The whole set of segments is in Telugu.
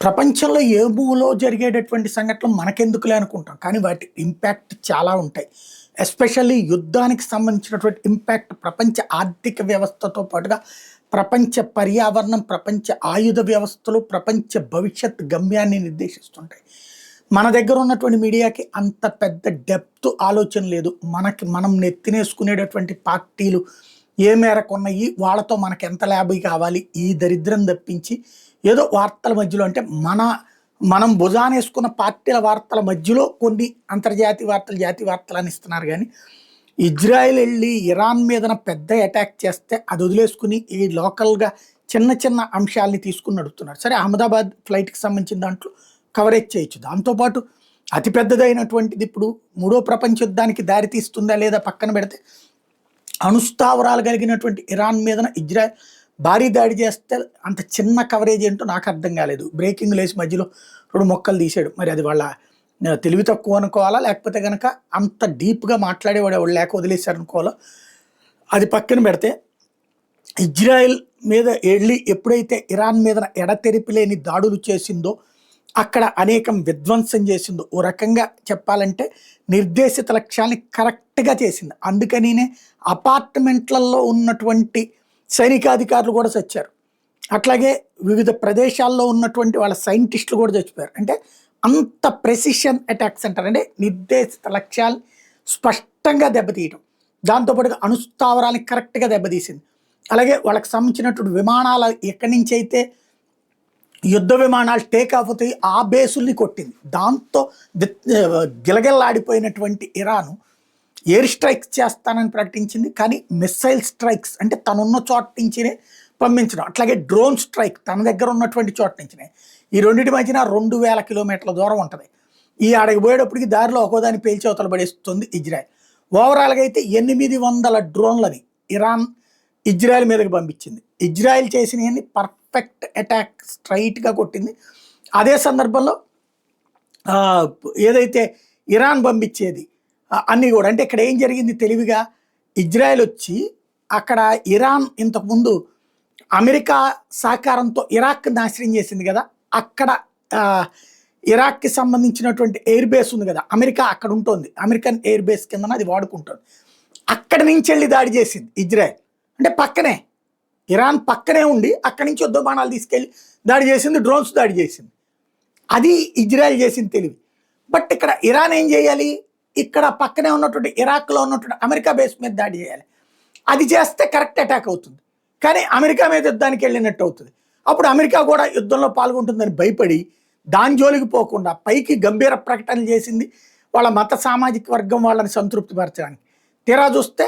ప్రపంచంలో ఏ మూలో జరిగేటటువంటి సంఘటనలు మనకెందుకులే అనుకుంటాం. కానీ వాటి ఇంపాక్ట్ చాలా ఉంటాయి. ఎస్పెషల్లీ యుద్ధానికి సంబంధించినటువంటి ఇంపాక్ట్ ప్రపంచ ఆర్థిక వ్యవస్థతో పాటుగా ప్రపంచ పర్యావరణం, ప్రపంచ ఆయుధ వ్యవస్థలు, ప్రపంచ భవిష్యత్ గమ్యాన్ని నిర్దేశిస్తుంటాయి. మన దగ్గర ఉన్నటువంటి మీడియాకి అంత పెద్ద డెప్త్ ఆలోచన లేదు. మనం నెత్తినేసుకునేటటువంటి పార్టీలు ఏ మేరకు ఉన్నాయి, వాళ్ళతో మనకు ఎంత లాభం కావాలి, ఈ దరిద్రం తప్పించి ఏదో వార్తల మధ్యలో అంటే మనం భుజానేసుకున్న పార్టీల వార్తల మధ్యలో కొన్ని అంతర్జాతీయ వార్తలు, జాతీయ వార్తలు అని ఇస్తున్నారు. కానీ ఇజ్రాయెల్ వెళ్ళి ఇరాన్ మీదన పెద్ద అటాక్ చేస్తే అది వదిలేసుకుని ఈ లోకల్గా చిన్న చిన్న అంశాలని తీసుకుని నడుపుతున్నారు. సరే, అహ్మదాబాద్ ఫ్లైట్కి సంబంధించిన దాంట్లో కవరేజ్ చేయొచ్చు. దాంతోపాటు అతిపెద్దదైనటువంటిది ఇప్పుడు మూడో ప్రపంచ యుద్ధానికి దారి తీస్తుందా లేదా పక్కన పెడితే, అణుస్థావరాలు కలిగినటువంటి ఇరాన్ మీదన ఇజ్రాయెల్ భారీ దాడి చేస్తే అంత చిన్న కవరేజ్ ఏంటో నాకు అర్థం కాలేదు. బ్రేకింగ్ లేసి మధ్యలో 2 మొక్కలు తీసాడు. మరి అది వాళ్ళ తెలివి తక్కువ అనుకోవాలా, లేకపోతే కనుక అంత డీప్గా మాట్లాడేవాడు ఎవడు లేక వదిలేశారు అనుకోవాలా. అది పక్కన పెడితే, ఇజ్రాయెల్ మీద వెళ్ళి ఎప్పుడైతే ఇరాన్ మీద ఎడతెరిపి లేని దాడులు చేసిందో, అక్కడ అనేకం విధ్వంసం చేసిందో, ఓ రకంగా చెప్పాలంటే నిర్దేశిత లక్ష్యాన్ని కరెక్ట్గా చేసింది. అందుకనినే అపార్ట్మెంట్లలో ఉన్నటువంటి సైనికాధికారులు కూడా చచ్చారు. అట్లాగే వివిధ ప్రదేశాల్లో ఉన్నటువంటి వాళ్ళ సైంటిస్టులు కూడా చచ్చిపోయారు. అంటే అంత ప్రెసిషన్ అటాక్స్ అంటారు. అంటే నిర్దేశిత లక్ష్యాలు స్పష్టంగా దెబ్బతీయటం, దాంతోపాటుగా అణుస్థావరాలని కరెక్ట్గా దెబ్బతీసింది. అలాగే వాళ్ళకి సంబంధించినటువంటి విమానాలు ఎక్కడి నుంచి అయితే యుద్ధ విమానాలు టేక్ ఆఫ్ అవుతాయి ఆ బేసుల్ని కొట్టింది. దాంతో గిలగిల్లాడిపోయినటువంటి ఇరాను ఎయిర్ స్ట్రైక్స్ చేస్తానని ప్రకటించింది. కానీ మిస్సైల్ స్ట్రైక్స్ అంటే తనున్న చోట నుంచినే పంపించడం, అట్లాగే డ్రోన్ స్ట్రైక్ తన దగ్గర ఉన్నటువంటి చోట నుంచినే. ఈ రెండింటి మధ్యన 2000 కిలోమీటర్ల దూరం ఉంటుంది. ఈ ఆడకి పోయేటప్పటికి దారిలో ఒక్కోదాన్ని పేల్చి అవతల పడేస్తుంది ఇజ్రాయెల్. ఓవరాల్గా అయితే 800 డ్రోన్లని ఇరాన్ ఇజ్రాయెల్ మీదకి పంపించింది. ఇజ్రాయెల్ చేసినవన్నీ పర్ఫెక్ట్ అటాక్, స్ట్రైట్గా కొట్టింది. అదే సందర్భంలో ఏదైతే ఇరాన్ పంపించేది అన్నీ కూడా, అంటే ఇక్కడ ఏం జరిగింది తెలివిగా, ఇజ్రాయెల్ వచ్చి అక్కడ ఇరాన్ ఇంతకుముందు అమెరికా సహకారంతో ఇరాక్ నాశనం చేసింది కదా, అక్కడ ఇరాక్కి సంబంధించినటువంటి ఎయిర్ బేస్ ఉంది కదా, అమెరికా అక్కడ ఉంటుంది, అమెరికన్ ఎయిర్ బేస్ కింద అది వాడుకుంటుంది. అక్కడి నుంచి వెళ్ళి దాడి చేసింది ఇజ్రాయెల్. అంటే పక్కనే ఇరాన్ పక్కనే ఉండి అక్కడి నుంచి యుద్ధ బాణాలు తీసుకెళ్ళి దాడి చేసింది, డ్రోన్స్ దాడి చేసింది. అది ఇజ్రాయెల్ చేసిన తెలివి. బట్ ఇక్కడ ఇరాన్ ఏం చేయాలి, ఇక్కడ పక్కనే ఉన్నటువంటి ఇరాక్లో ఉన్నటువంటి అమెరికా బేస్ మీద దాడి చేయాలి. అది చేస్తే కరెక్ట్ అటాక్ అవుతుంది. కానీ అమెరికా మీద యుద్ధానికి వెళ్ళినట్టు అవుతుంది. అప్పుడు అమెరికా కూడా యుద్ధంలో పాల్గొంటుందని భయపడి దాని జోలికి పోకుండా పైకి గంభీర ప్రకటనలు చేసింది వాళ్ళ మత సామాజిక వర్గం వాళ్ళని సంతృప్తిపరచడానికి. తీరా చూస్తే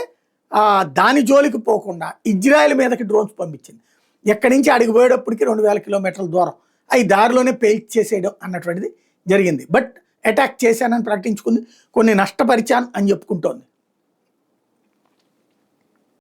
దాని జోలికి పోకుండా ఇజ్రాయెల్ మీదకి డ్రోన్స్ పంపించింది. ఎక్కడి నుంచి అడిగి పోయేటప్పటికి 2000 కిలోమీటర్ల దూరం అవి దారిలోనే పేల్చి చేసేయడం అన్నటువంటిది జరిగింది. బట్ అటాక్ చేశానని ప్రకటించుకుంది, కొన్ని నష్టపరిచాను అని చెప్పుకుంటోంది.